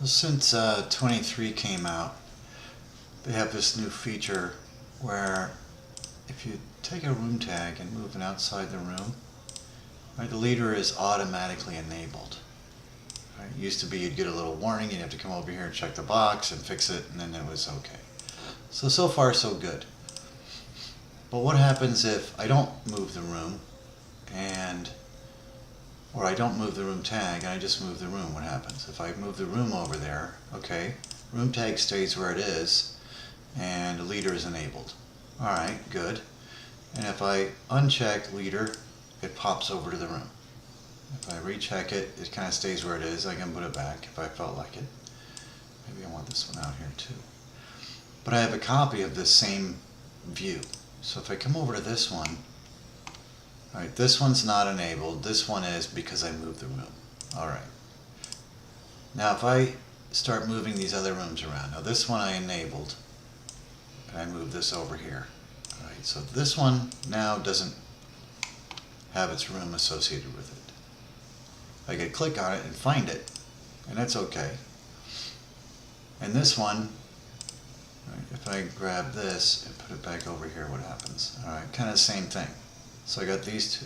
Well, since 23 came out, they have this new feature where if you take a room tag and move it outside the room, right, the leader is automatically enabled. Right? It used to be you'd get a little warning, you'd have to come over here and check the box and fix it, and then it was okay. So far so good. But what happens if I don't move the room or I don't move the room tag and I just move the room? What happens? If I move the room over there, okay, room tag stays where it is and the leader is enabled. Alright, good. And if I uncheck leader, it pops over to the room. If I recheck it, it kind of stays where it is. I can put it back if I felt like it. Maybe I want this one out here too. But I have a copy of this same view. So if I come over to this one, alright, this one's not enabled. This one is because I moved the room. Alright. Now if I start moving these other rooms around, now this one I enabled, and I move this over here. Alright, so this one now doesn't have its room associated with it. I could click on it and find it, and that's okay. And this one, right, if I grab this and put it back over here, what happens? Alright, kind of the same thing. So I got these two.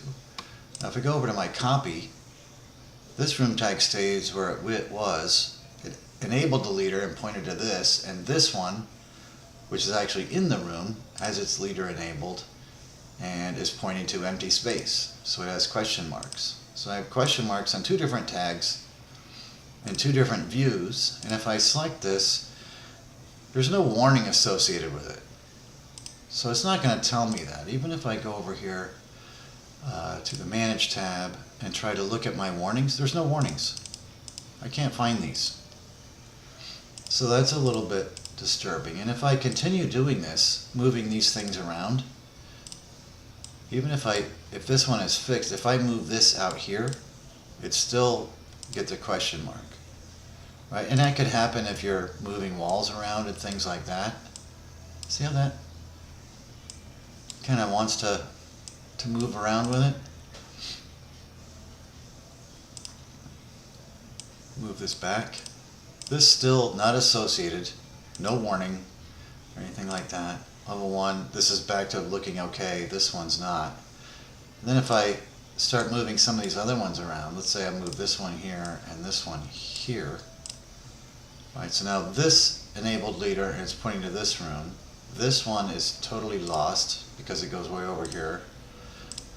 Now if I go over to my copy, this room tag stays where it was. It enabled the leader and pointed to this, and this one, which is actually in the room, has its leader enabled and is pointing to empty space. So it has question marks. So I have question marks on two different tags in two different views, and if I select this, there's no warning associated with it. So it's not going to tell me that. Even if I go over here to the Manage tab and try to look at my warnings, there's no warnings. I can't find these. So that's a little bit disturbing. And if I continue doing this, moving these things around, even if this one is fixed, if I move this out here, it still gets a question mark. Right? And that could happen if you're moving walls around and things like that. See how that kind of wants to move around with it? Move this back. This still not associated, no warning or anything like that. Level 1, this is back to looking okay, this one's not. And then if I start moving some of these other ones around, let's say I move this one here and this one here. Right, so now this enabled leader is pointing to this room. This one is totally lost because it goes way over here.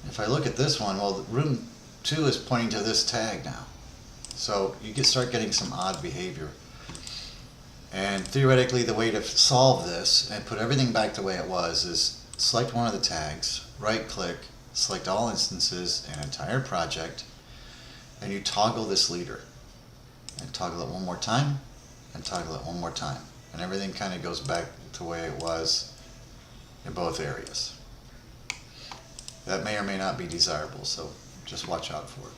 If I look at this one, well, room 2 is pointing to this tag now. So you can start getting some odd behavior. And theoretically, the way to solve this and put everything back the way it was is select one of the tags, right click, select all instances and entire project, and you toggle this leader. And toggle it one more time, and toggle it one more time. And everything kind of goes back to the way it was in both areas. That may or may not be desirable, so just watch out for it.